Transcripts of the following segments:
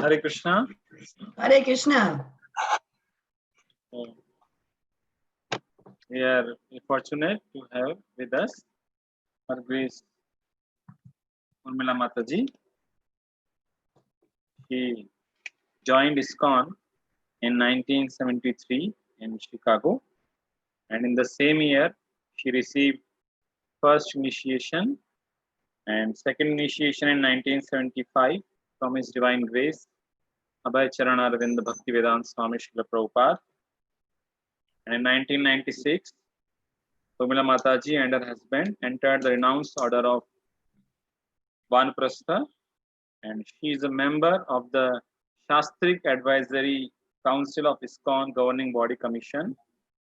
Hare Krishna. Hare Krishna. We are fortunate to have with us Her Grace Urmila Mataji. She joined ISKCON in 1973 in Chicago, and in the same year she received first initiation and second initiation in 1975 from His Divine Grace Abhay Charan Arvind Bhakti Swami Srila Prabhupada. And in 1996, Urmila Mataji and her husband entered the renounced order of Vanaprastha, and she is a member of the Shastric Advisory Council of ISKCON Governing Body Commission,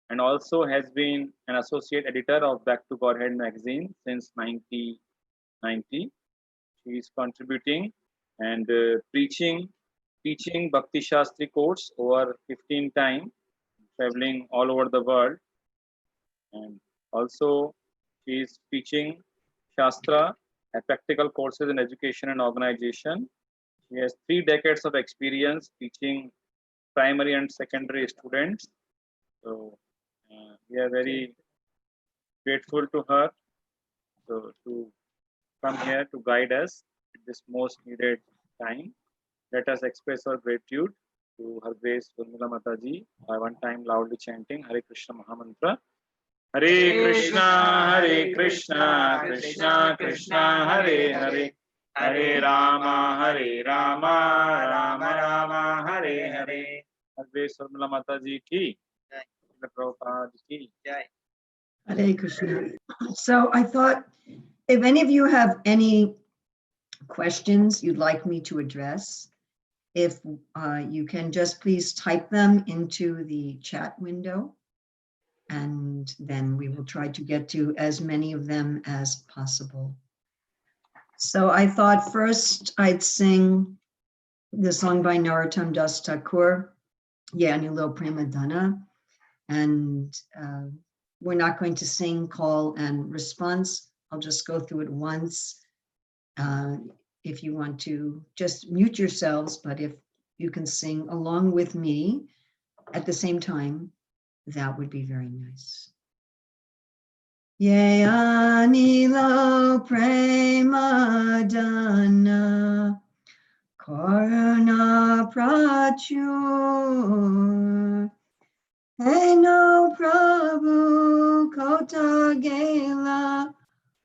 and also has been an associate editor of Back to Godhead magazine since 1990. She is contributing and teaching Bhakti Shastri course over 15 times, traveling all over the world, and also she is teaching Shastra and practical courses in education and organization. She has 3 decades of experience teaching primary and secondary students. So we are very grateful to her to come here to guide us at this most needed time. Let us express our gratitude to Her Grace Urmila Mataji by one time loudly chanting Hare Krishna Mahamantra. Hare Krishna, Krishna Krishna, Hare Hare, Hare Rama, Rama Rama, Hare Hare. Her Grace Urmila Mataji ki, Prabhupada ki. Hare Krishna. So I thought, if any of you have any questions you'd like me to address, if you can just please type them into the chat window, and then we will try to get to as many of them as possible. So I thought first I'd sing the song by Narottam Das Thakur, Yanilo Premadana, and we're not going to sing call and response. I'll just go through it once. If you want to just mute yourselves, but if you can sing along with me at the same time, that would be very nice. Ye anilo premadana karuna prachur Eno Prabhu Kotagela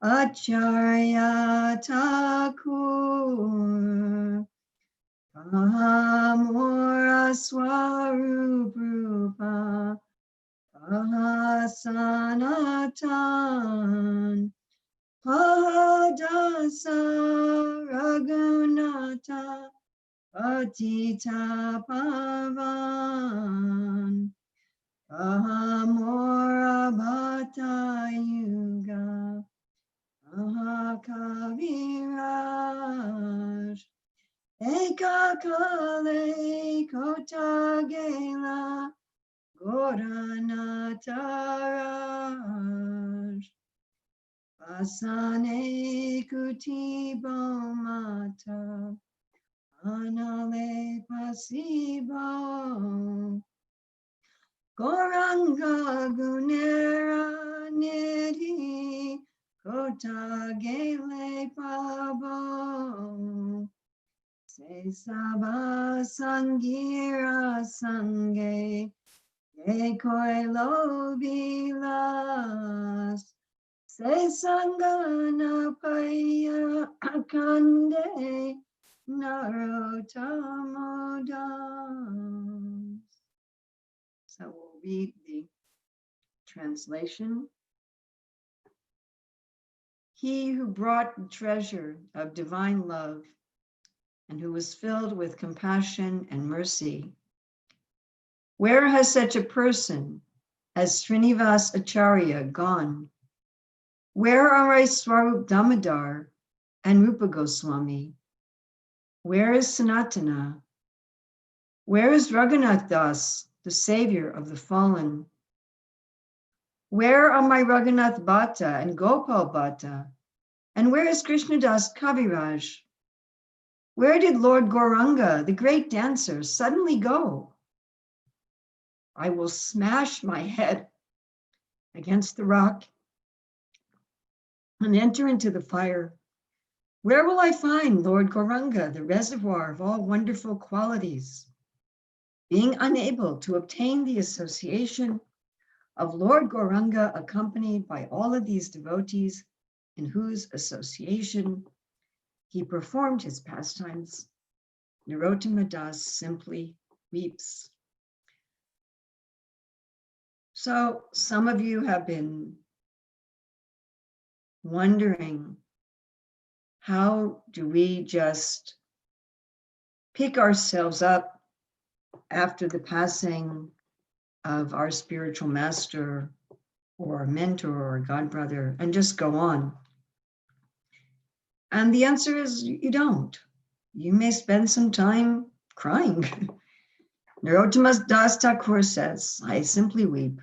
Acharya Thakur Pahamura Swarupa Pahasanatan Pahadasa Raghunata Patita Pavan Ahamora Bhata Yuga Ahakaviraj Ekakale Kotagela Goranataraj Asane Kutibomata Anale Pasibo Goranga Gunera Nidhi Kotagele Pabo Se Saba Sangira Sange Ye Koilo Vilas Se Sangana Paya Akande Narotamodam. So we'll read the translation. He who brought the treasure of divine love and who was filled with compassion and mercy, where has such a person as Srinivas Acharya gone? Where are Swarup Damodar and Rupa Goswami? Where is Sanatana? Where is Raghunath Das, the savior of the fallen? Where are my Raghunath Bhatta and Gopal Bhatta? And where is Krishnadas Kaviraj? Where did Lord Gauranga, the great dancer, suddenly go? I will smash my head against the rock and enter into the fire. Where will I find Lord Gauranga, the reservoir of all wonderful qualities? Being unable to obtain the association of Lord Gauranga accompanied by all of these devotees in whose association he performed his pastimes, Narottama Das simply weeps. So some of you have been wondering, how do we just pick ourselves up after the passing of our spiritual master or mentor or godbrother and just go on? And the answer is you don't. You may spend some time crying. Narottama Das Thakur says, I simply weep.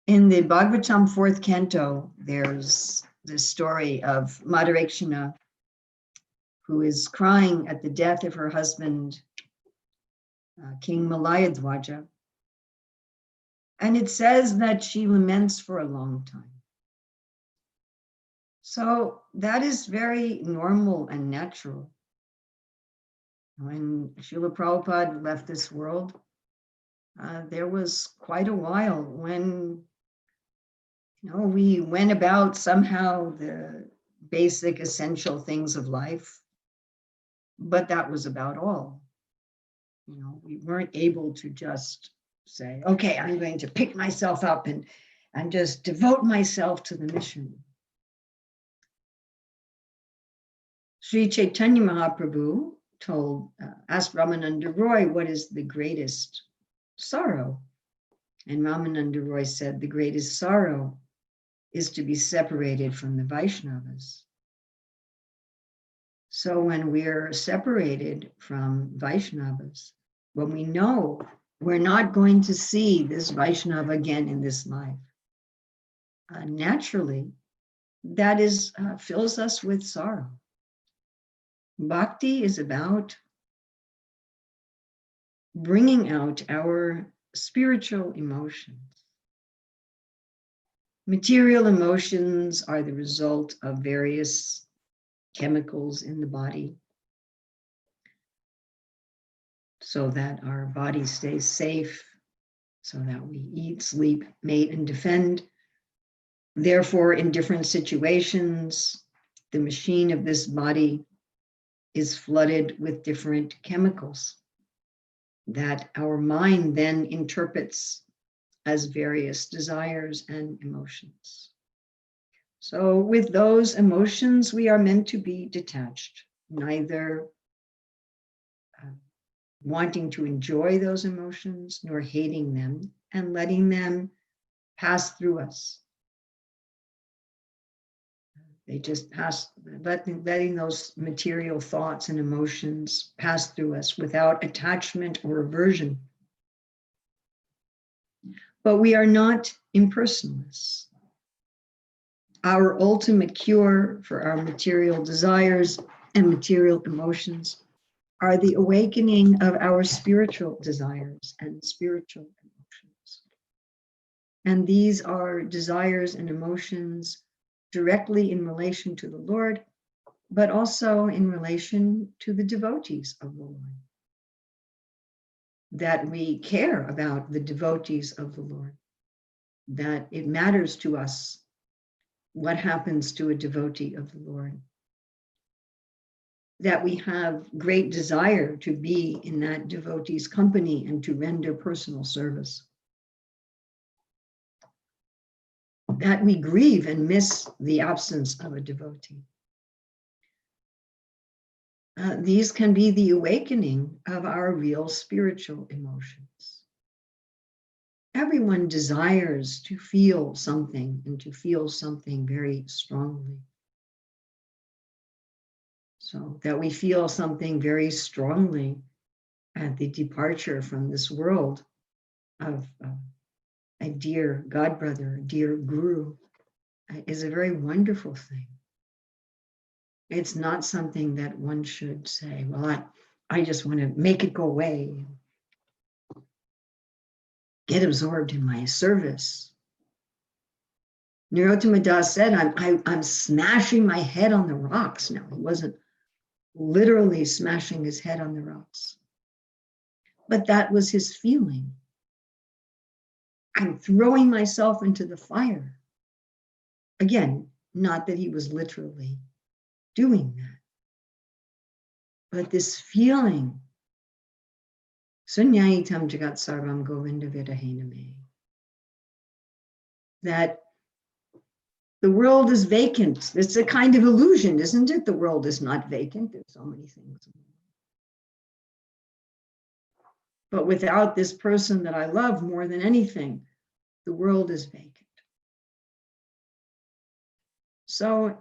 In the Bhagavatam 4th canto, there's this story of Madharekshana, who is crying at the death of her husband, King Malayadwaja. And it says that she laments for a long time. So that is very normal and natural. When Srila Prabhupada left this world, there was quite a while when we went about somehow the basic essential things of life, but that was about all. We weren't able to just say, okay, I'm going to pick myself up and just devote myself to the mission. Sri Chaitanya Mahaprabhu asked Ramananda Roy, what is the greatest sorrow? And Ramananda Roy said, the greatest sorrow is to be separated from the Vaishnavas. So when we're separated from Vaishnavas, when we know we're not going to see this Vaishnava again in this life, naturally, that fills us with sorrow. Bhakti is about bringing out our spiritual emotions. Material emotions are the result of various chemicals in the body so that our body stays safe, so that we eat, sleep, mate, and defend. Therefore, in different situations, the machine of this body is flooded with different chemicals that our mind then interprets as various desires and emotions. So with those emotions, we are meant to be detached, neither wanting to enjoy those emotions nor hating them and letting them pass through us. They just pass, letting those material thoughts and emotions pass through us without attachment or aversion. But we are not impersonalists. Our ultimate cure for our material desires and material emotions are the awakening of our spiritual desires and spiritual emotions. And these are desires and emotions directly in relation to the Lord, but also in relation to the devotees of the Lord. That we care about the devotees of the Lord, that it matters to us what happens to a devotee of the Lord, that we have great desire to be in that devotee's company and to render personal service, that we grieve and miss the absence of a devotee. These can be the awakening of our real spiritual emotions. Everyone desires to feel something and to feel something very strongly. So that we feel something very strongly at the departure from this world of a dear godbrother, a dear guru, is a very wonderful thing. It's not something that one should say, well, I just want to make it go away, get absorbed in my service. Narottama Das said, I'm smashing my head on the rocks now. He wasn't literally smashing his head on the rocks, but that was his feeling. I'm throwing myself into the fire. Again, not that he was literally doing that, but this feeling, Sunyayitam Jagat Sarvam Govinda Vidahename, that the world is vacant. It's a kind of illusion, isn't it? The world is not vacant. There's so many things. But without this person that I love more than anything, the world is vacant. So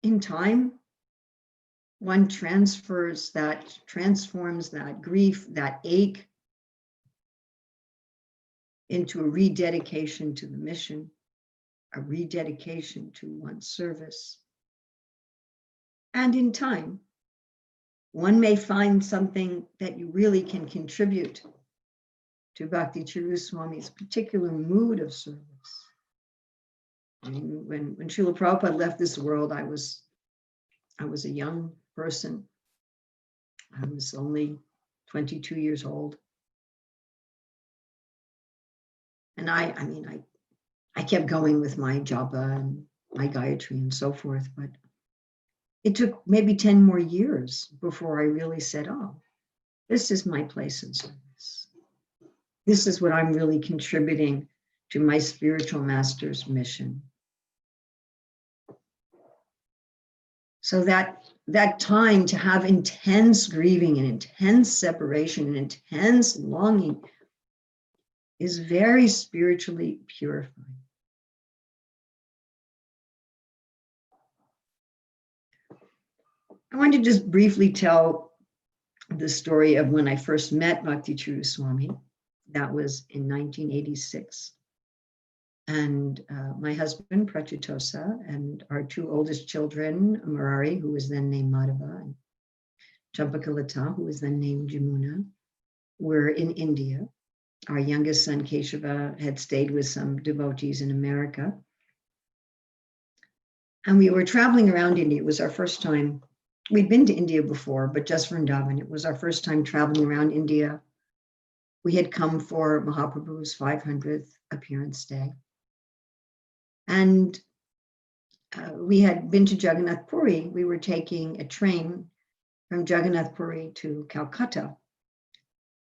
in time, one transforms that grief, that ache, into a rededication to the mission, a rededication to one's service. And in time, one may find something that you really can contribute to Bhakti Charu Swami's particular mood of service. I mean, when Srila Prabhupada left this world, I was a young person. I was only 22 years old. And I kept going with my japa and my Gayatri and so forth, but it took maybe 10 more years before I really said, oh, this is my place in service. This is what I'm really contributing to my spiritual master's mission. So that time to have intense grieving and intense separation and intense longing is very spiritually purifying. I want to just briefly tell the story of when I first met Bhakti Charu Swami. That was in 1986. And my husband, Prachitosa, and our two oldest children, Murari, who was then named Madhava, and Champakalata, who was then named Jamuna, were in India. Our youngest son, Keshava, had stayed with some devotees in America. And we were traveling around India. It was our first time. We'd been to India before, but just Vrindavan. It was our first time traveling around India. We had come for Mahaprabhu's 500th appearance day. And we had been to Jagannath Puri. We were taking a train from Jagannath Puri to Calcutta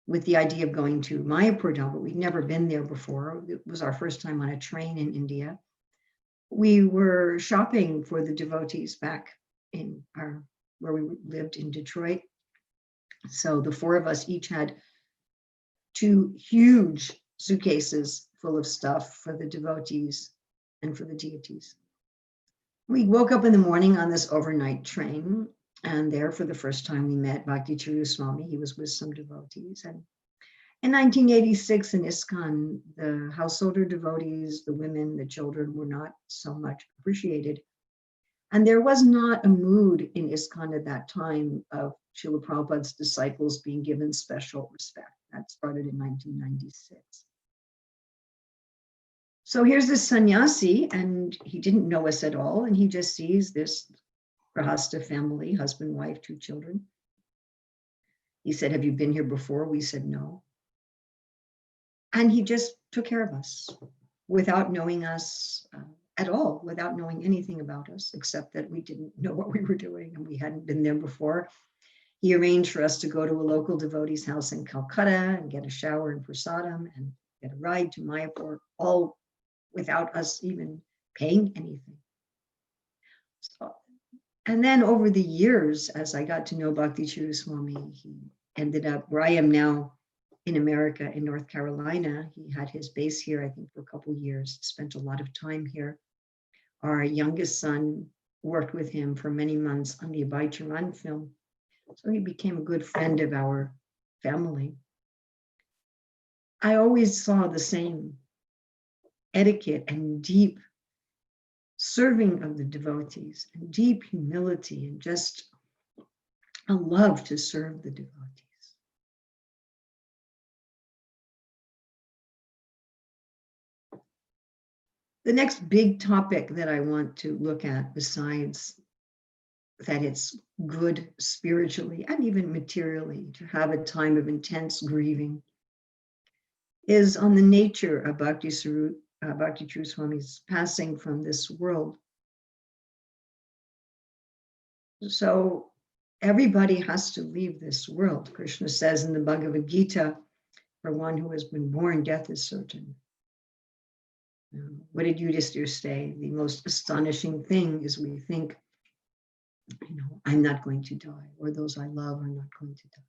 with the idea of going to Mayapur Dham, but we'd never been there before. It was our first time on a train in India. We were shopping for the devotees back in where we lived in Detroit. So the four of us each had 2 huge suitcases full of stuff for the devotees and for the deities. We woke up in the morning on this overnight train, and there for the first time we met Bhakti Charu Swami. He was with some devotees. And in 1986 in ISKCON, the householder devotees, the women, the children were not so much appreciated. And there was not a mood in ISKCON at that time of Srila Prabhupada's disciples being given special respect. That started in 1996. So here's this sannyasi, and he didn't know us at all, and he just sees this Grahasta family, husband, wife, 2 children. He said, have you been here before? We said no. And he just took care of us without knowing us at all, without knowing anything about us, except that we didn't know what we were doing and we hadn't been there before. He arranged for us to go to a local devotee's house in Calcutta and get a shower in Prasadam and get a ride to Mayapur, all without us even paying anything. So, and then over the years, as I got to know Bhakti Charu Swami, he ended up where I am now in America, in North Carolina. He had his base here, I think, for a couple of years, spent a lot of time here. Our youngest son worked with him for many months on the Abhay Charan film. So he became a good friend of our family. I always saw the same etiquette and deep serving of the devotees, and deep humility, and just a love to serve the devotees. The next big topic that I want to look at, besides that it's good spiritually and even materially to have a time of intense grieving, is on the nature of Bhakti Charu Swami's passing from this world. So everybody has to leave this world. Krishna says in the Bhagavad Gita, for one who has been born, death is certain. What did Yudhishthira say? The most astonishing thing is we think, I'm not going to die, or those I love are not going to die.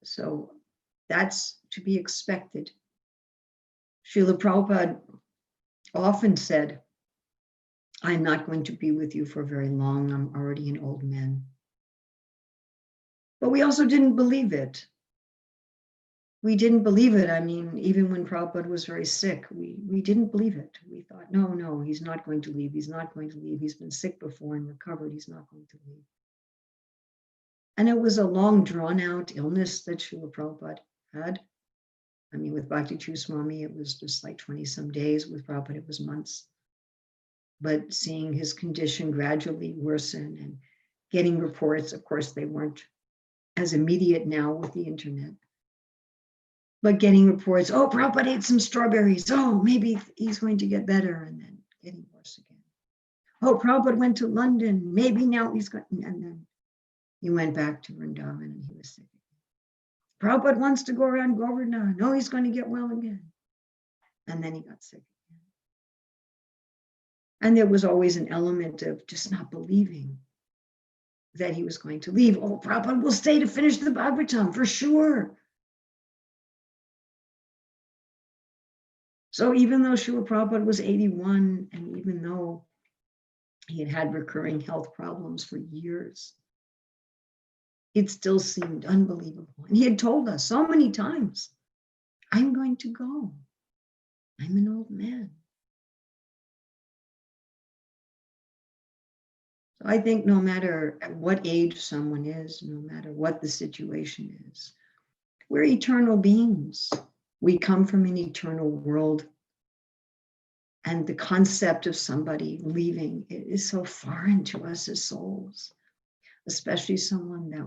So that's to be expected. Srila Prabhupada often said, I'm not going to be with you for very long. I'm already an old man. But we also didn't believe it. We didn't believe it. I mean, even when Prabhupada was very sick, we didn't believe it. We thought, no, he's not going to leave. He's not going to leave. He's been sick before and recovered. He's not going to leave. And it was a long, drawn-out illness that Srila Prabhupada had. I mean, with Bhakti Charu Swami, it was just like 20-some days. With Prabhupada, it was months. But seeing his condition gradually worsen and getting reports, of course, they weren't as immediate now with the internet. But getting reports, oh, Prabhupada ate some strawberries. Oh, maybe he's going to get better, and then getting worse again. Oh, Prabhupada went to London. Maybe now he's got, and then he went back to Vrindavan and he was sick again. Prabhupada wants to go around Govardhan. No, he's going to get well again. And then he got sick again. And there was always an element of just not believing that he was going to leave. Oh, Prabhupada will stay to finish the Bhagavatam for sure. So even though Srila Prabhupada was 81, and even though he had had recurring health problems for years, it still seemed unbelievable. And he had told us so many times, I'm going to go. I'm an old man. So I think no matter at what age someone is, no matter what the situation is, we're eternal beings. We come from an eternal world. And the concept of somebody leaving is so foreign to us as souls, especially someone that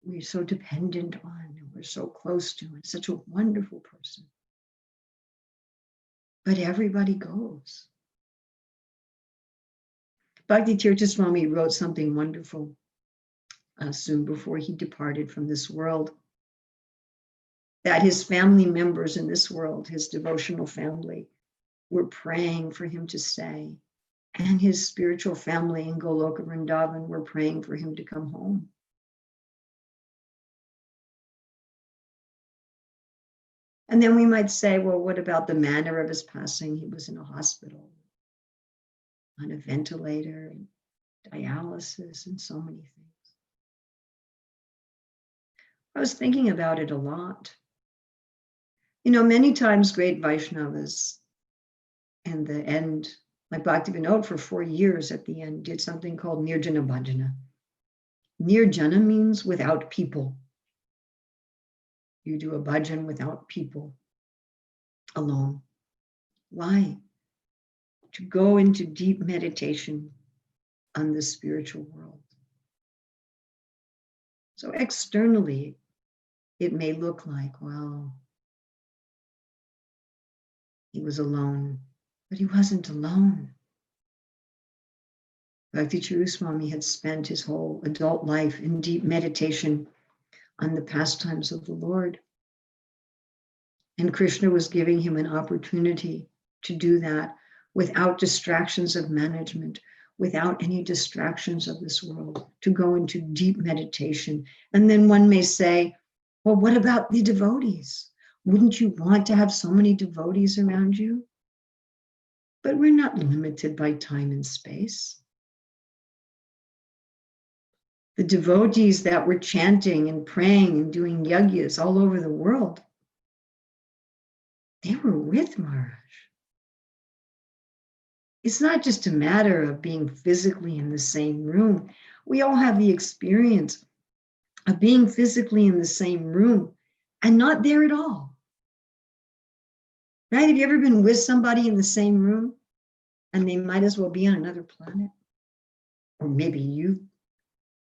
we're so dependent on and we're so close to, and such a wonderful person. But everybody goes. Bhakti Charu Swami wrote something wonderful soon before he departed from this world, that his family members in this world, his devotional family, were praying for him to stay. And his spiritual family in Goloka Vrindavan were praying for him to come home. And then we might say, well, what about the manner of his passing? He was in a hospital, on a ventilator, and dialysis, and so many things. I was thinking about it a lot. Many times great Vaishnavas, in the end, like Bhaktivinoda for 4 years at the end, did something called Nirjana Bhajana. Nirjana means without people. You do a bhajan without people, alone. Why? To go into deep meditation on the spiritual world. So externally, it may look like, well, he was alone, but he wasn't alone. Bhakti Charu Swami had spent his whole adult life in deep meditation on the pastimes of the Lord. And Krishna was giving him an opportunity to do that without distractions of management, without any distractions of this world, to go into deep meditation. And then one may say, well, what about the devotees? Wouldn't you want to have so many devotees around you? But we're not limited by time and space. The devotees that were chanting and praying and doing yagyas all over the world, they were with Maharaj. It's not just a matter of being physically in the same room. We all have the experience of being physically in the same room and not there at all. Right? Have you ever been with somebody in the same room and they might as well be on another planet? Or maybe you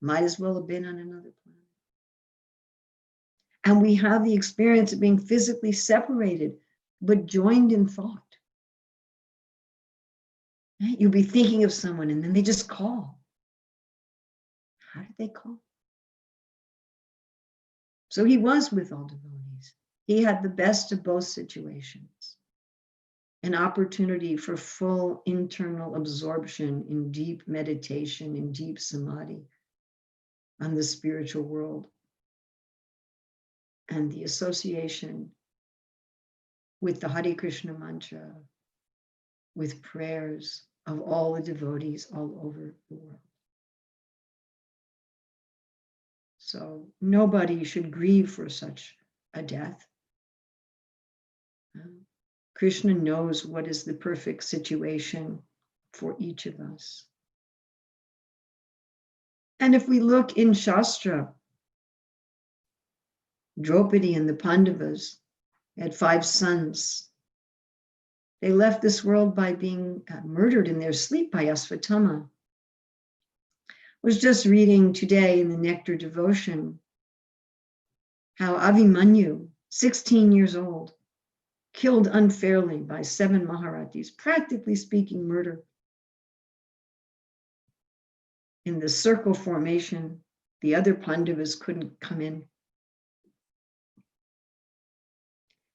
might as well have been on another planet. And we have the experience of being physically separated, but joined in thought. Right? You'll be thinking of someone and then they just call. How did they call? So he was with all devotees. He had the best of both situations. An opportunity for full internal absorption in deep meditation, in deep samadhi on the spiritual world. And the association with the Hare Krishna mantra, with prayers of all the devotees all over the world. So nobody should grieve for such a death. Krishna knows what is the perfect situation for each of us. And if we look in Shastra, Draupadi and the Pandavas had 5 sons. They left this world by being murdered in their sleep by Asvatthama. I was just reading today in the Nectar Devotion how Abhimanyu, 16 years old, killed unfairly by 7 Maharathis, practically speaking murder. In the circle formation, the other Pandavas couldn't come in.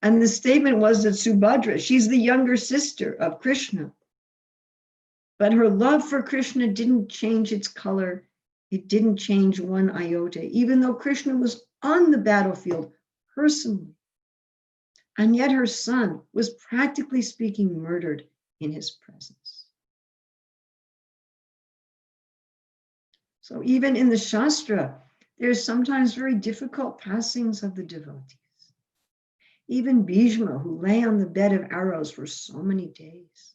And the statement was that Subhadra, she's the younger sister of Krishna. But her love for Krishna didn't change its color. It didn't change one iota, even though Krishna was on the battlefield personally. And yet her son was practically speaking murdered in his presence. So even in the Shastra, there's sometimes very difficult passings of the devotees. Even Bhishma, who lay on the bed of arrows for so many days.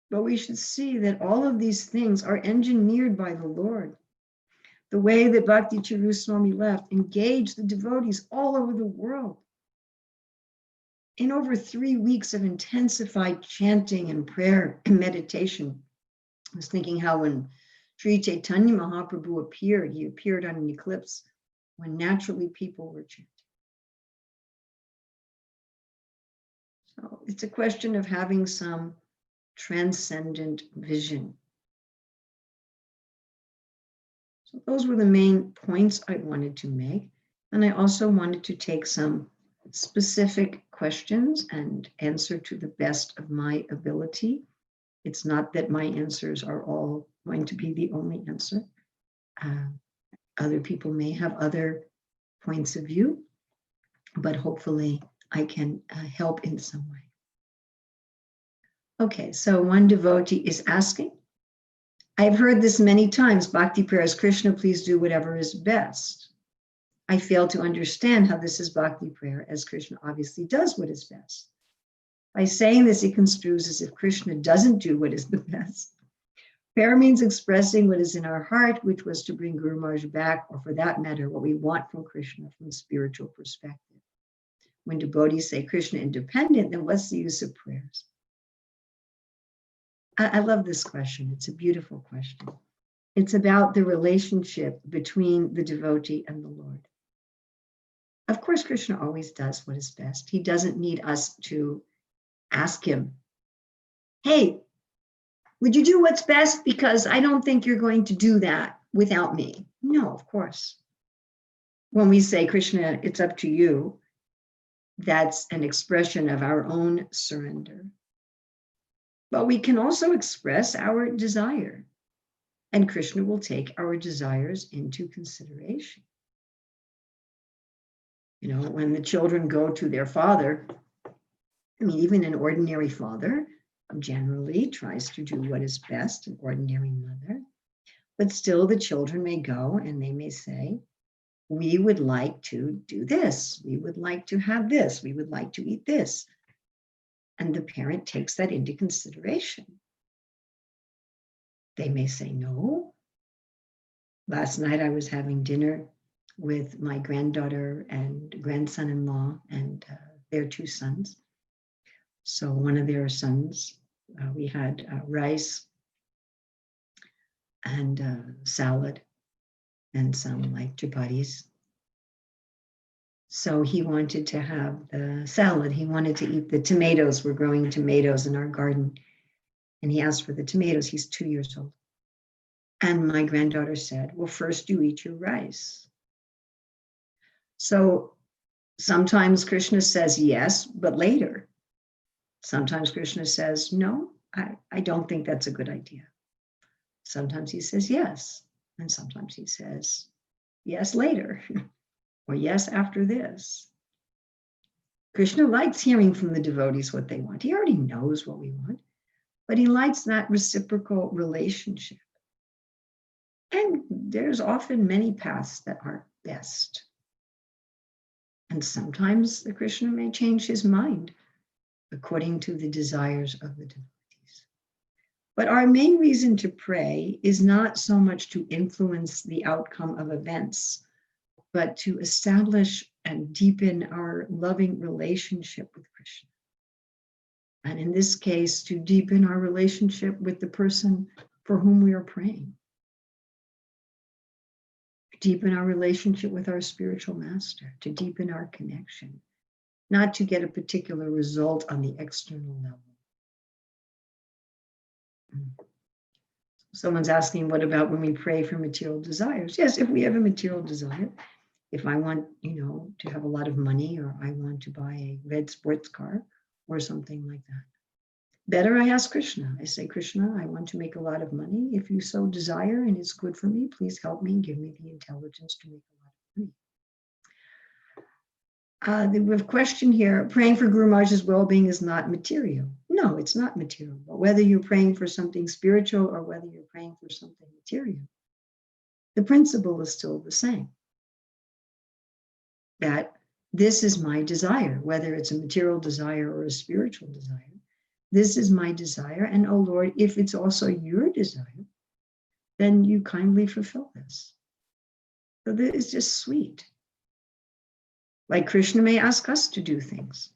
But we should see that all of these things are engineered by the Lord. The way that Bhakti Charu Swami left engaged the devotees all over the world. In over 3 weeks of intensified chanting and prayer and meditation, I was thinking how when Sri Chaitanya Mahaprabhu appeared, he appeared on an eclipse when naturally people were chanting. So it's a question of having some transcendent vision. So those were the main points I wanted to make. And I also wanted to take some specific questions and answer to the best of my ability. It's not that my answers are all going to be the only answer. Other people may have other points of view, but hopefully I can help in some way. Okay, so one devotee is asking, I've heard this many times, Bhakti prayer is Krishna, please do whatever is best. I fail to understand how this is Bhakti prayer, as Krishna obviously does what is best. By saying this, it construes as if Krishna doesn't do what is the best. Prayer means expressing what is in our heart, which was to bring Guru Maharaj back, or for that matter, what we want from Krishna from a spiritual perspective. When devotees say Krishna independent, then what's the use of prayers? I love this question. It's a beautiful question. It's about the relationship between the devotee and the Lord. Of course, Krishna always does what is best. He doesn't need us to ask him, hey, would you do what's best? Because I don't think you're going to do that without me. No, of course. When we say, Krishna, it's up to you, that's an expression of our own surrender. But we can also express our desire, and Krishna will take our desires into consideration. You know, when the children go to their father, I mean, even an ordinary father generally tries to do what is best, an ordinary mother, but still the children may go and they may say, we would like to do this, we would like to have this, we would like to eat this. And the parent takes that into consideration. They may say no. Last night I was having dinner with my granddaughter and grandson-in-law and their two sons. So one of their sons, we had rice and salad and some like chapatis. So he wanted to have the salad. He wanted to eat the tomatoes. We're growing tomatoes in our garden. And he asked for the tomatoes. He's 2 years old. And my granddaughter said, well, first you eat your rice. So sometimes Krishna says yes, but later. Sometimes Krishna says, no, I don't think that's a good idea. Sometimes he says yes. And sometimes he says yes later or yes after this. Krishna likes hearing from the devotees what they want. He already knows what we want, but he likes that reciprocal relationship. And there's often many paths that are best. And sometimes the Krishna may change his mind according to the desires of the devotees. But our main reason to pray is not so much to influence the outcome of events, but to establish and deepen our loving relationship with Krishna. And in this case, to deepen our relationship with the person for whom we are praying. Deepen our relationship with our spiritual master, to deepen our connection, not to get a particular result on the external level. Someone's asking, what about when we pray for material desires? Yes, if we have a material desire, if I want, to have a lot of money, or I want to buy a red sports car or something like that. Better I ask Krishna. I say, Krishna, I want to make a lot of money. If you so desire and it's good for me, please help me and give me the intelligence to make a lot of money. We have a question here. Praying for Guru Maharaj's well-being is not material. No, it's not material. But whether you're praying for something spiritual or whether you're praying for something material, the principle is still the same. That this is my desire, whether it's a material desire or a spiritual desire. This is my desire. And oh Lord, if it's also your desire, then you kindly fulfill this. So this is just sweet. Like Krishna may ask us to do things.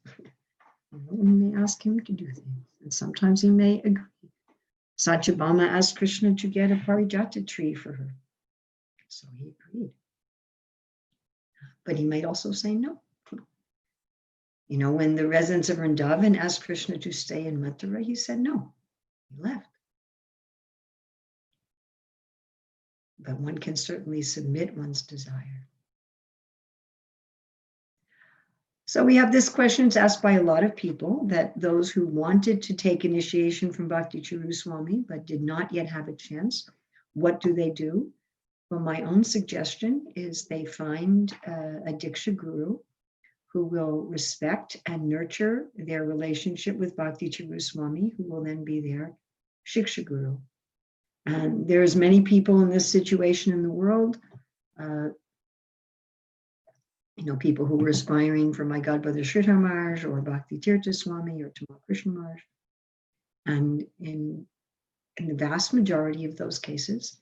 We may ask him to do things. And sometimes he may agree. Satyabhama asked Krishna to get a parijata tree for her. So he agreed. But he might also say no. When the residents of Vrindavan asked Krishna to stay in Mathura, he said no. He left. But one can certainly submit one's desire. So we have this question, it's asked by a lot of people, that those who wanted to take initiation from Bhakti Charu Swami but did not yet have a chance, what do they do? Well, my own suggestion is they find a Diksha Guru who will respect and nurture their relationship with Bhakti Charu Swami, who will then be their Shiksha Guru. And there's many people in this situation in the world, people who were aspiring for my godbrother Sridhar Maharaj or Bhakti Tirtha Swami or Tamal Krishna Maharaj. And in the vast majority of those cases,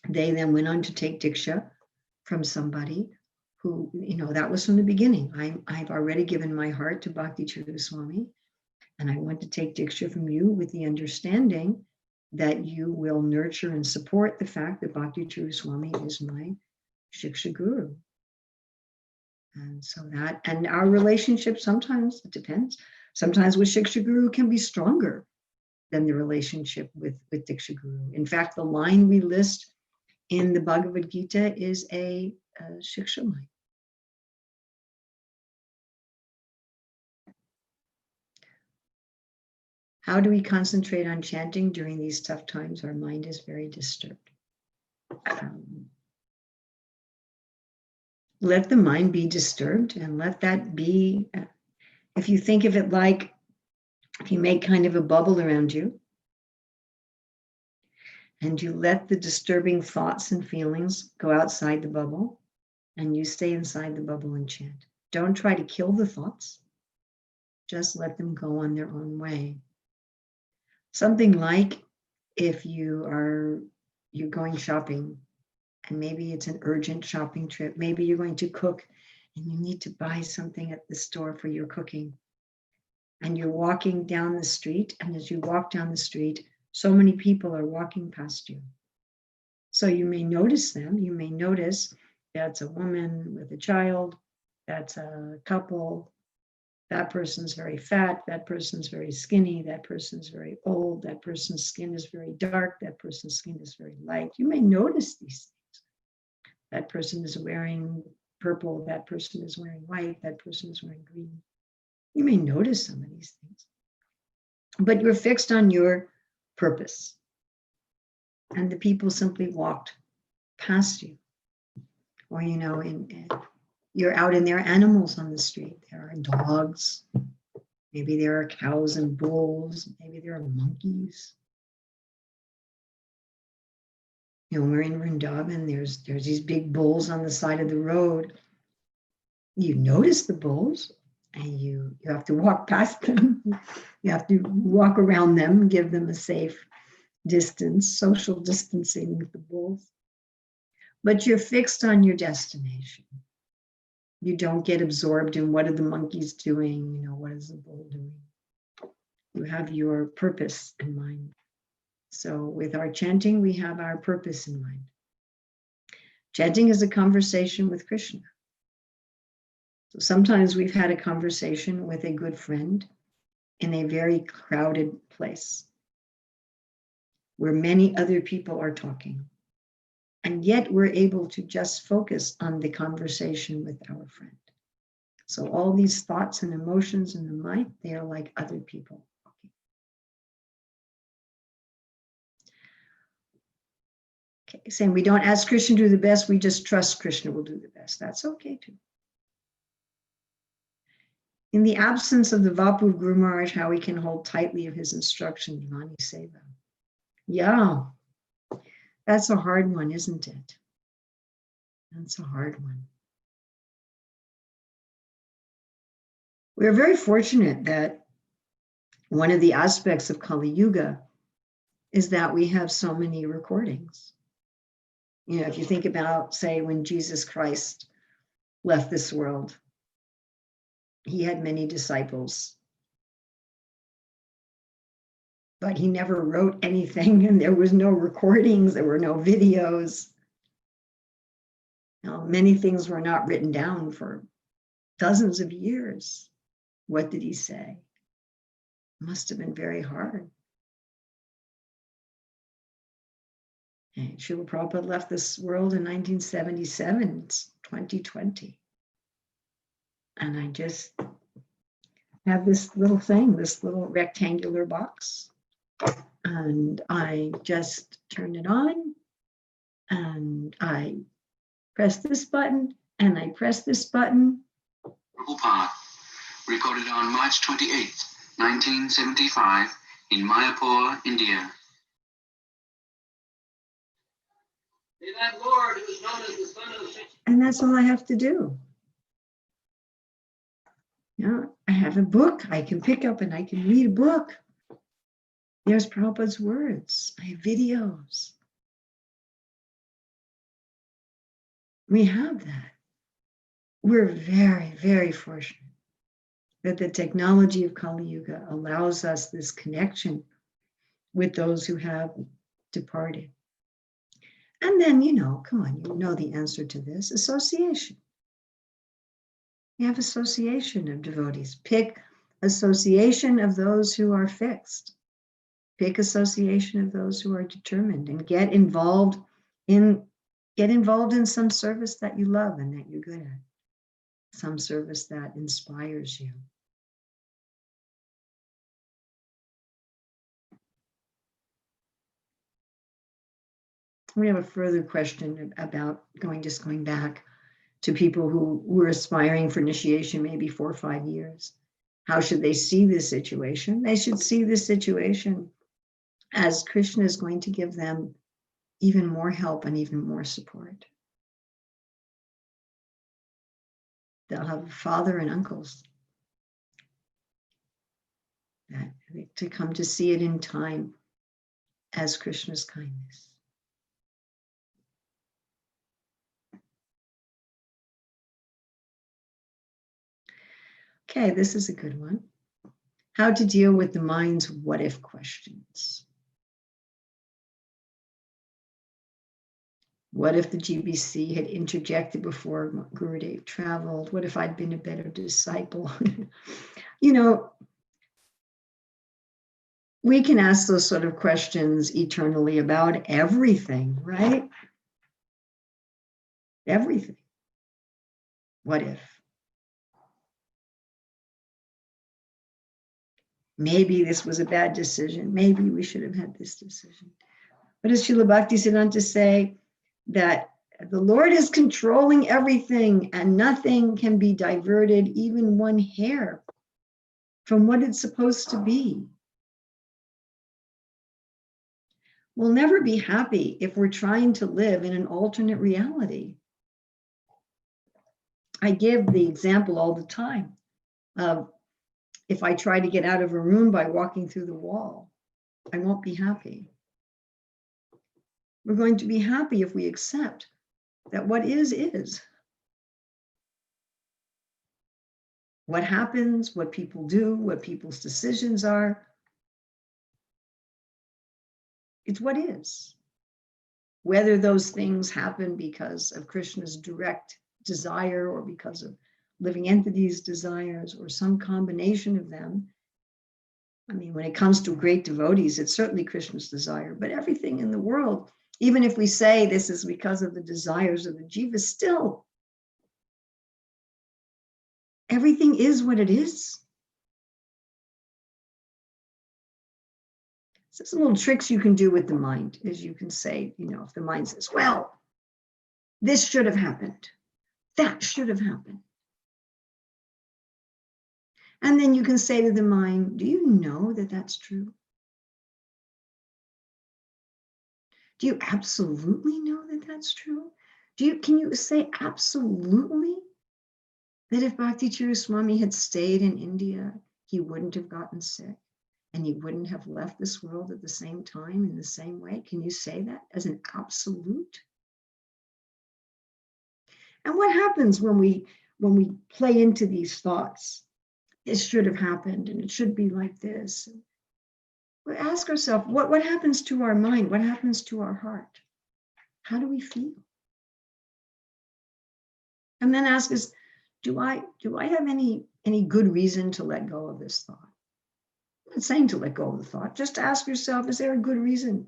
they then went on to take Diksha from somebody who, that was from the beginning. I've already given my heart to Bhakti Charu Swami, and I want to take Diksha from you with the understanding that you will nurture and support the fact that Bhakti Charu Swami is my Shiksha Guru. And so and our relationship sometimes, it depends, sometimes with Shiksha Guru can be stronger than the relationship with Diksha Guru. In fact, the line we list in the Bhagavad Gita is a Shiksha line. How do we concentrate on chanting during these tough times? Our mind is very disturbed. Let the mind be disturbed and let that be, if you think of it like, if you make kind of a bubble around you and you let the disturbing thoughts and feelings go outside the bubble and you stay inside the bubble and chant. Don't try to kill the thoughts. Just let them go on their own way. Something like if you're going shopping, and maybe it's an urgent shopping trip. Maybe you're going to cook and you need to buy something at the store for your cooking. And you're walking down the street, and as you walk down the street, so many people are walking past you. So you may notice them. You may notice that's a woman with a child, that's a couple, that person's very fat, that person's very skinny, that person's very old, that person's skin is very dark, that person's skin is very light. You may notice these things. That person is wearing purple, that person is wearing white, that person is wearing green. You may notice some of these things, but you're fixed on your purpose. And the people simply walked past you. Or, you're out and there are animals on the street. There are dogs. Maybe there are cows and bulls. Maybe there are monkeys. We're in Vrindavan. There's these big bulls on the side of the road. You notice the bulls, and you have to walk past them. You have to walk around them, give them a safe distance, social distancing with the bulls. But you're fixed on your destination. You don't get absorbed in what are the monkeys doing, what is the bull doing. You have your purpose in mind. So with our chanting, we have our purpose in mind. Chanting is a conversation with Krishna. So sometimes we've had a conversation with a good friend in a very crowded place where many other people are talking. And yet we're able to just focus on the conversation with our friend. So all these thoughts and emotions in the mind, they are like other people. Okay, saying we don't ask Krishna to do the best, we just trust Krishna will do the best. That's okay too. In the absence of the Vapu of Guru Maharaj, how we can hold tightly of his instruction, Vani Seva. Yeah, that's a hard one, isn't it? That's a hard one. We're very fortunate that one of the aspects of Kali Yuga is that we have so many recordings. If you think about, say, when Jesus Christ left this world, he had many disciples, but he never wrote anything, and there was no recordings, there were no videos. Many things were not written down for dozens of years. What did he say? It must have been very hard. And Srila Prabhupada left this world in 1977, it's 2020. And I just have this little thing, this little rectangular box. And I just turn it on, and I press this button, and I press this button. Prabhupada, recorded on March 28, 1975, in Mayapur, India. May that Lord, who is known as the Son of the... And that's all I have to do. I have a book I can pick up and I can read a book. There's Prabhupada's words. I have videos. We have that. We're very, very fortunate that the technology of Kali Yuga allows us this connection with those who have departed. And then, come on, you know the answer to this, association. You have association of devotees. Pick association of those who are fixed. Pick association of those who are determined, and get involved in some service that you love and that you're good at. Some service that inspires you. We have a further question about going back to people who were aspiring for initiation maybe 4 or 5 years. How should they see this situation? They should see this situation as Krishna is going to give them even more help and even more support. They'll have a father and uncles that to come to see it in time as Krishna's kindness. Okay, this is a good one. How to deal with the mind's what if questions. What if the GBC had interjected before Gurudev traveled? What if I'd been a better disciple? You know, we can ask those sort of questions eternally about everything, right? Everything. What if? Maybe this was a bad decision. Maybe we should have had this decision. What does Srila Bhaktisiddhanta say? That the Lord is controlling everything and nothing can be diverted, even one hair, from what it's supposed to be. We'll never be happy if we're trying to live in an alternate reality. I give the example all the time of if I try to get out of a room by walking through the wall, I won't be happy. We're going to be happy if we accept that what is. What happens, what people do, what people's decisions are, it's what is. Whether those things happen because of Krishna's direct desire or because of living entities' desires or some combination of them. I mean, when it comes to great devotees, it's certainly Krishna's desire, but everything in the world, even if we say this is because of the desires of the jivas, still, everything is what it is. So some little tricks you can do with the mind is you can say, you know, if the mind says, well, this should have happened, that should have happened. And then you can say to the mind, do you know that that's true? Do you absolutely know that that's true? Can you say absolutely that if Bhakti Charu Swami had stayed in India, he wouldn't have gotten sick and he wouldn't have left this world at the same time in the same way? Can you say that as an absolute? And what happens when we play into these thoughts? This should have happened and it should be like this. We ask ourselves, what happens to our mind? What happens to our heart? How do we feel? And then ask us, do I have any good reason to let go of this thought? I'm not saying to let go of the thought. Just ask yourself, is there a good reason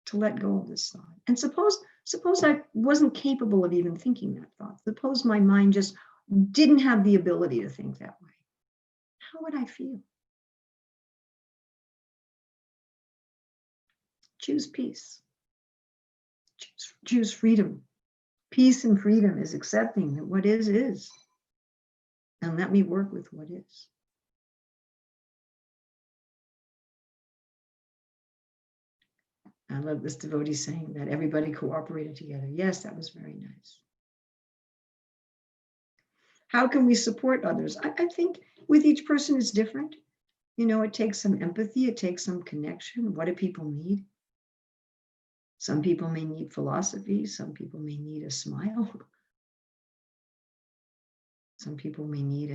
to let go of this thought? And suppose I wasn't capable of even thinking that thought. Suppose my mind just didn't have the ability to think that way. How would I feel? Choose peace. Choose freedom. Peace and freedom is accepting that what is. And let me work with what is. I love this devotee saying that everybody cooperated together. Yes, that was very nice. How can we support others? I think with each person it's different. You know, it takes some empathy. It takes some connection. What do people need? Some people may need philosophy. Some people may need a smile. Some people may need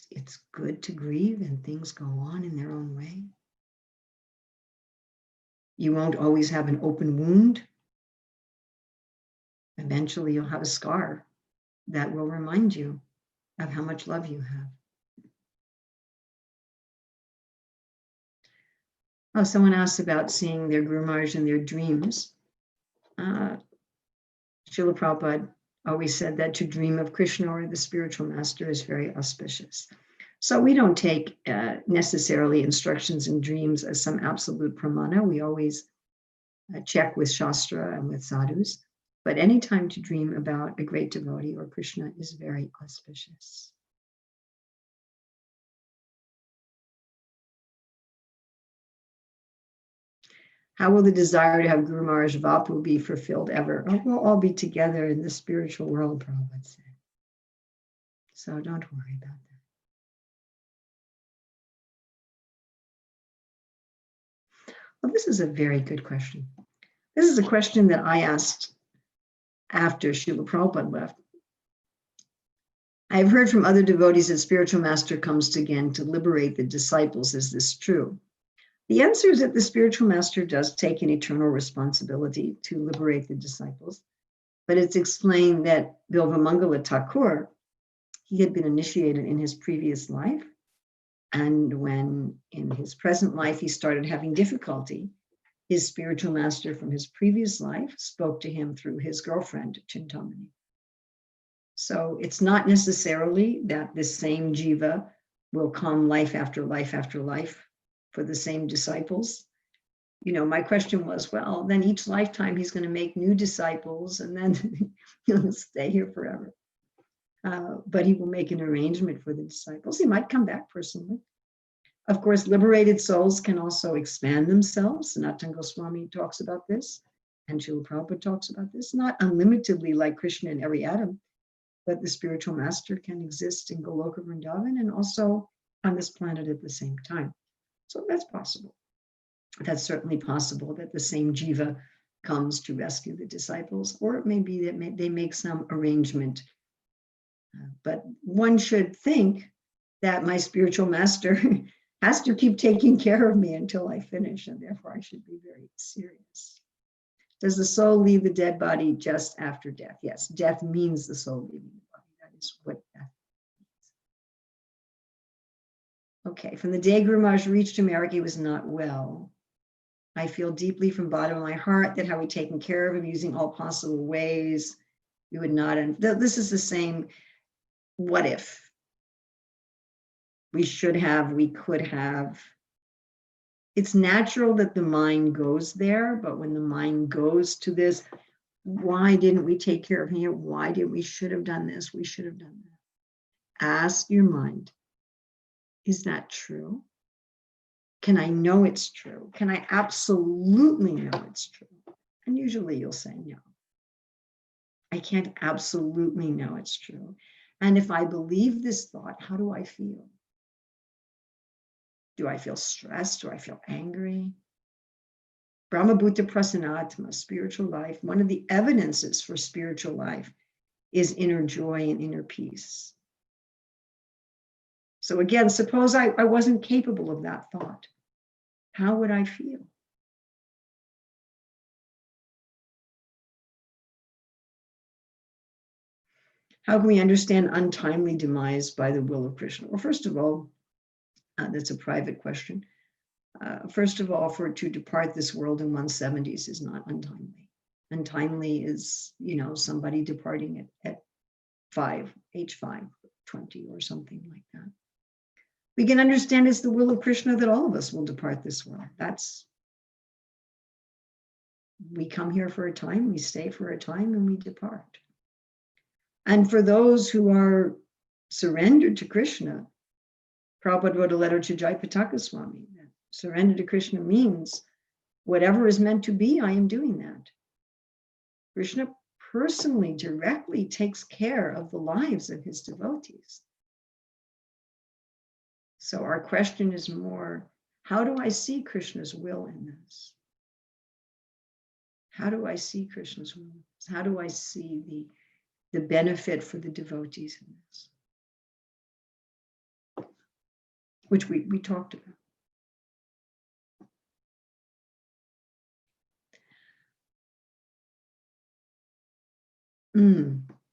it's good to grieve and things go on in their own way. You won't always have an open wound. Eventually you'll have a scar that will remind you of how much love you have. Oh, someone asked about seeing their Guru Maharaj in their dreams. Srila Prabhupada always said that to dream of Krishna or the spiritual master is very auspicious. So we don't take necessarily instructions in dreams as some absolute pramana. We always check with Shastra and with sadhus. But any time to dream about a great devotee or Krishna is very auspicious. How will the desire to have Guru Maharaj Vapu be fulfilled ever? Oh, we'll all be together in the spiritual world, Prabhupada said. So don't worry about that. Well, this is a very good question. This is a question that I asked after Srila Prabhupada left. I've heard from other devotees that spiritual master comes again to liberate the disciples. Is this true? The answer is that the spiritual master does take an eternal responsibility to liberate the disciples. But it's explained that Bilvamangala Thakur, he had been initiated in his previous life. And when in his present life he started having difficulty, his spiritual master from his previous life spoke to him through his girlfriend, Chintamani. So it's not necessarily that the same jiva will come life after life after life for the same disciples. You know, my question was, well, then each lifetime he's going to make new disciples and then he'll stay here forever. But he will make an arrangement for the disciples. He might come back personally. Of course, liberated souls can also expand themselves. Sanatana Goswami talks about this, and Srila Prabhupada talks about this, not unlimitedly like Krishna in every atom, but the spiritual master can exist in Goloka Vrindavan and also on this planet at the same time. So that's possible. That's certainly possible that the same jiva comes to rescue the disciples, or it may be that they make some arrangement. But one should think that my spiritual master has to keep taking care of me until I finish, and therefore I should be very serious. Does the soul leave the dead body just after death? Yes, death means the soul leaving the body. That is what death means. Okay, from the day Guru Maharaj reached America, he was not well. I feel deeply from the bottom of my heart that how we taken care of him using all possible ways. We would not, and this is the same, what if? We should have, we could have. It's natural that the mind goes there, but when the mind goes to this, why didn't we take care of him? Why did we should have done this? We should have done that. Ask your mind, is that true? Can I know it's true? Can I absolutely know it's true? And usually you'll say no. I can't absolutely know it's true. And if I believe this thought, how do I feel? Do I feel stressed? Do I feel angry? Brahmabhuta Prasanatma, spiritual life. One of the evidences for spiritual life is inner joy and inner peace. So again, suppose I wasn't capable of that thought. How would I feel? How can we understand untimely demise by the will of Krishna? Well, first of all, that's a private question. First of all, for to depart this world in 170s is not untimely. Untimely is, somebody departing at age 5, 20 or something like that. We can understand it's the will of Krishna that all of us will depart this world. We come here for a time, we stay for a time, and we depart. And for those who are surrendered to Krishna, Prabhupada wrote a letter to Jayapataka Swami. Surrender to Krishna means whatever is meant to be, I am doing that. Krishna personally, directly takes care of the lives of his devotees. So our question is more, how do I see Krishna's will in this? How do I see Krishna's will? How do I see the benefit for the devotees in this? Which we talked about.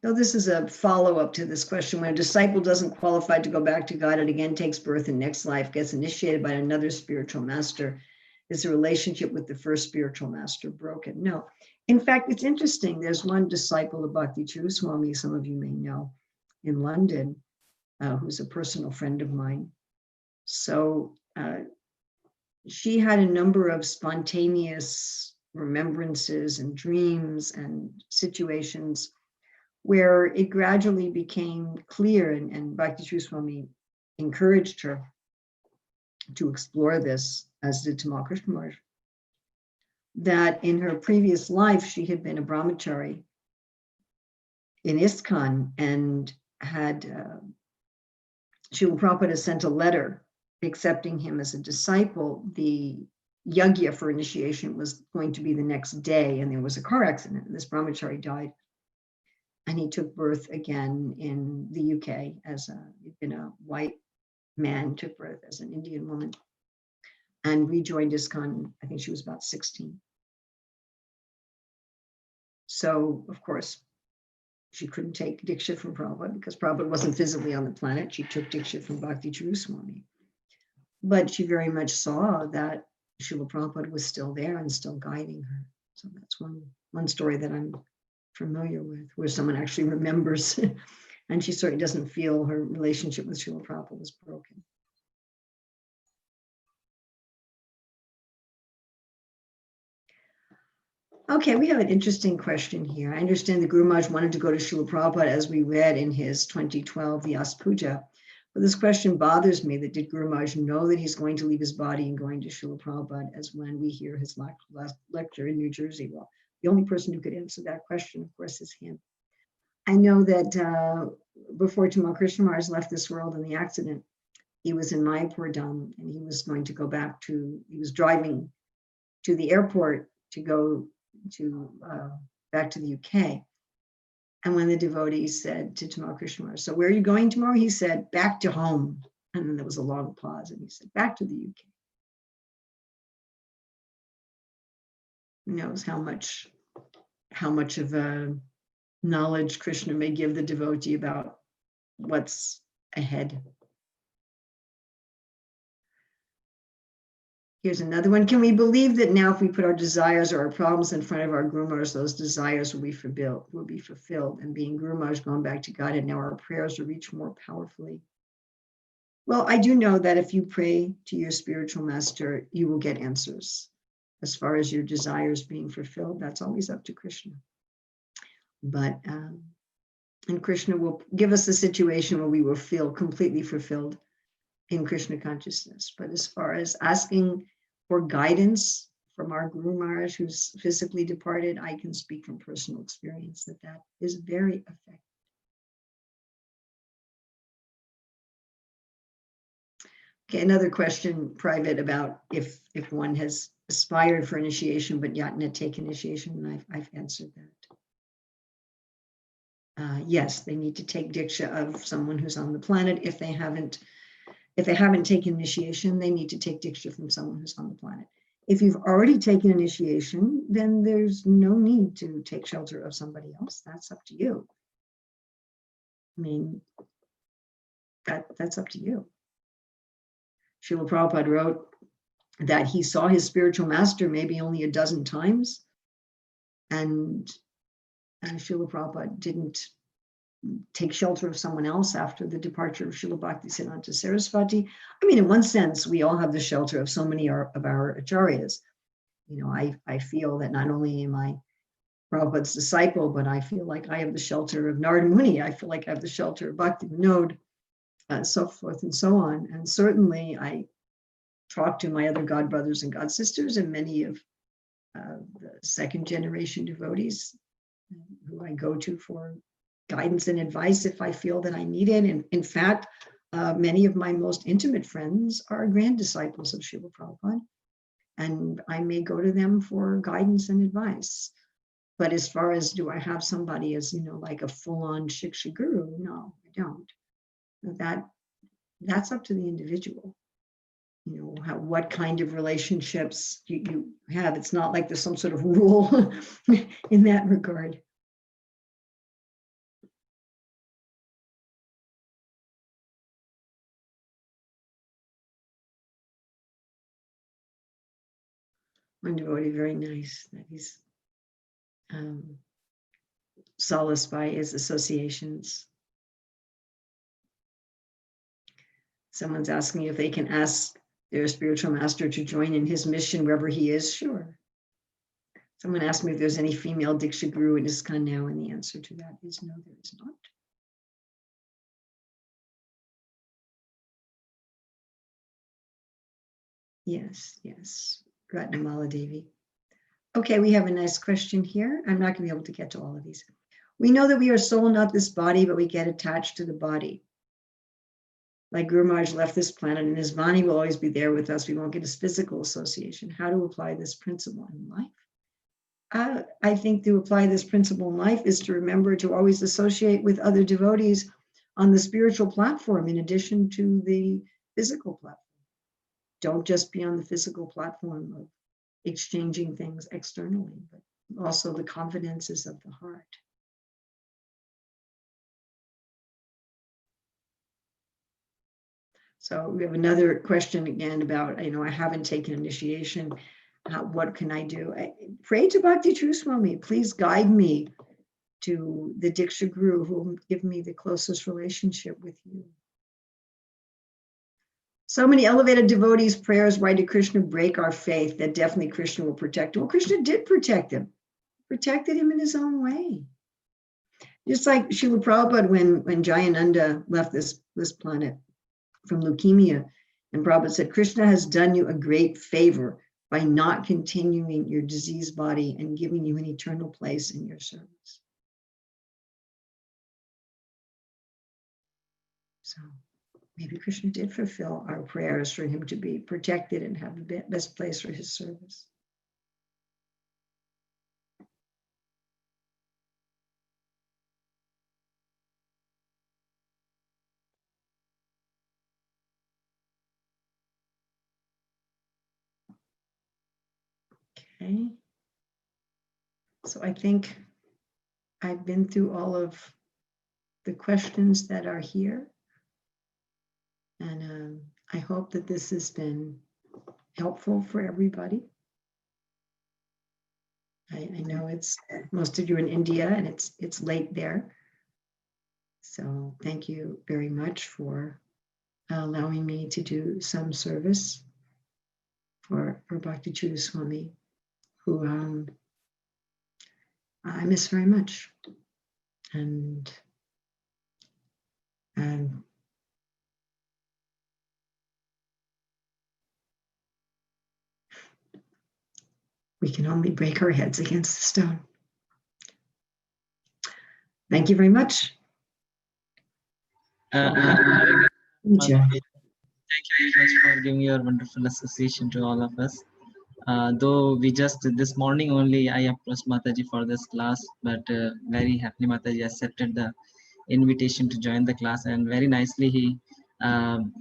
So this is a follow-up to this question. When a disciple doesn't qualify to go back to God, it again takes birth in next life, gets initiated by another spiritual master. Is the relationship with the first spiritual master broken? No. In fact, it's interesting. There's one disciple of Bhakti Charu Swami, some of you may know, in London, who's a personal friend of mine. So she had a number of spontaneous remembrances and dreams and situations where it gradually became clear, and Bhakti Charu Swami encouraged her to explore this, as did Tamal Krishna Maharaj, that in her previous life she had been a brahmachari in ISKCON and had Srila Prabhupada sent a letter accepting him as a disciple. The yagya for initiation was going to be the next day, and there was a car accident, and this brahmachari died. And he took birth again in the UK as he'd been a white man, took birth as an Indian woman, and rejoined ISKCON. I think she was about 16. So, of course, she couldn't take Diksha from Prabhupada because Prabhupada wasn't physically on the planet. She took Diksha from Bhakti Charu Swami. But she very much saw that Srila Prabhupada was still there and still guiding her. So that's one story that I'm familiar with, where someone actually remembers and she certainly doesn't feel her relationship with Srila Prabhupada was broken. Okay, we have an interesting question here. I understand the Guru Maharaj wanted to go to Srila Prabhupada as we read in his 2012 Vyas Puja. But this question bothers me, that did Guru Maharaj know that he's going to leave his body and going to Srila Prabhupada as when we hear his last lecture in New Jersey? Well, the only person who could answer that question, of course, is him. I know that before Tamal Krishna Maharaj left this world in the accident, he was in Mayapur Dham, and he was going to go back to, he was driving to the airport to go to back to the UK. And when the devotee said to Tamal Krishna Maharaj, so where are you going tomorrow? He said, back to home. And then there was a long pause, and he said, back to the UK. Who knows how much of a knowledge Krishna may give the devotee about what's ahead. Here's another one. Can we believe that now if we put our desires or our problems in front of our Guru Maharaj, those desires will be fulfilled, and being Guru Maharaj going back to Godhead, now our prayers will reach more powerfully? Well, I do know that if you pray to your spiritual master, you will get answers. As far as your desires being fulfilled, that's always up to Krishna. But, and Krishna will give us a situation where we will feel completely fulfilled in Krishna consciousness. But as far as asking for guidance from our Guru Maharaj, who's physically departed, I can speak from personal experience that is very effective. Okay, another question, private, about if one has aspired for initiation but yet not taken initiation, and I've answered that. Yes, they need to take Diksha of someone who's on the planet. If they haven't taken initiation, they need to take Diksha from someone who's on the planet. If you've already taken initiation, then there's no need to take shelter of somebody else. That's up to you. I mean, that's up to you. Srila Prabhupada wrote that he saw his spiritual master maybe only a dozen times, and Srila Prabhupada didn't take shelter of someone else after the departure of Srila Bhaktisiddhanta Saraswati. I mean, in one sense, we all have the shelter of so many of our acharyas. You know, I feel that not only am I Prabhupada's disciple, but I feel like I have the shelter of Narada Muni. I feel like I have the shelter of Bhakti Vinod, so forth and so on. And certainly I talk to my other god brothers and god sisters, and many of the second generation devotees who I go to for guidance and advice if I feel that I need it. And in fact, many of my most intimate friends are grand disciples of Srila Prabhupada, and I may go to them for guidance and advice. But as far as, do I have somebody as, you know, like a full-on Shiksha Guru? No, I don't. That's up to the individual. You know, what kind of relationships you have. It's not like there's some sort of rule in that regard. One devotee, very nice, that he's solaced by his associations. Someone's asking if they can ask their spiritual master to join in his mission wherever he is. Sure. Someone asked me if there's any female Diksha Guru in ISKCON now, and the answer to that is no, there is not. Yes, Ratnamala Devi. Okay, we have a nice question here. I'm not going to be able to get to all of these. We know that we are soul, not this body, but we get attached to the body. like Guru Maharaj left this planet and his Vani will always be there with us. We won't get his physical association. How to apply this principle in life? I think to apply this principle in life is to remember to always associate with other devotees on the spiritual platform in addition to the physical platform. Don't just be on the physical platform of exchanging things externally, but also the confidences of the heart. So we have another question again about, I haven't taken initiation. What can I do? Pray to Bhakti Charu Swami. Please guide me to the Diksha Guru who will give me the closest relationship with you. So many elevated devotees' prayers, why did Krishna break our faith? That definitely Krishna will protect him. Well, Krishna did protect him, protected him in his own way. Just like Srila Prabhupada when Jayananda left this planet from leukemia, and Prabhupada said, Krishna has done you a great favor by not continuing your diseased body and giving you an eternal place in your service. So maybe Krishna did fulfill our prayers for him to be protected and have the best place for his service. Okay. So I think I've been through all of the questions that are here. And I hope that this has been helpful for everybody. I know it's most of you are in India and it's late there. So thank you very much for allowing me to do some service for Bhakti Charu Swami, who I miss very much. And we can only break our heads against the stone. Thank you very much. Thank you very much for giving your wonderful association to all of us. Though we just this morning only I approached Mataji for this class, but very happily Mataji accepted the invitation to join the class, and very nicely he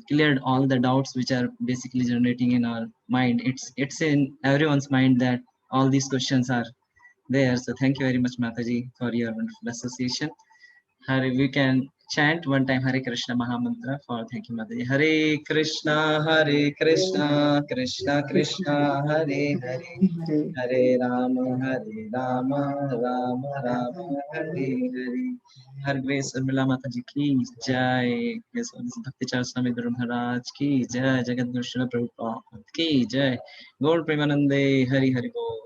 cleared all the doubts which are basically generating in our mind. It's in everyone's mind that all these questions are there. So thank you very much, Mataji, for your wonderful association. Hare, we can chant one time Hare Krishna Mahamantra for thank you, Mataji. Hare Krishna, Krishna Krishna, Hare Hare, Hare Rama, Rama Rama, Hare Hare. Her Grace Urmila Mataji ki Jai. Grace Bhakti Charu Swami Guru Maharaj ki Jai. Jagat Guru Srila Prabhupada ki Jai. Gaur Premanande, Hari Hari Bol.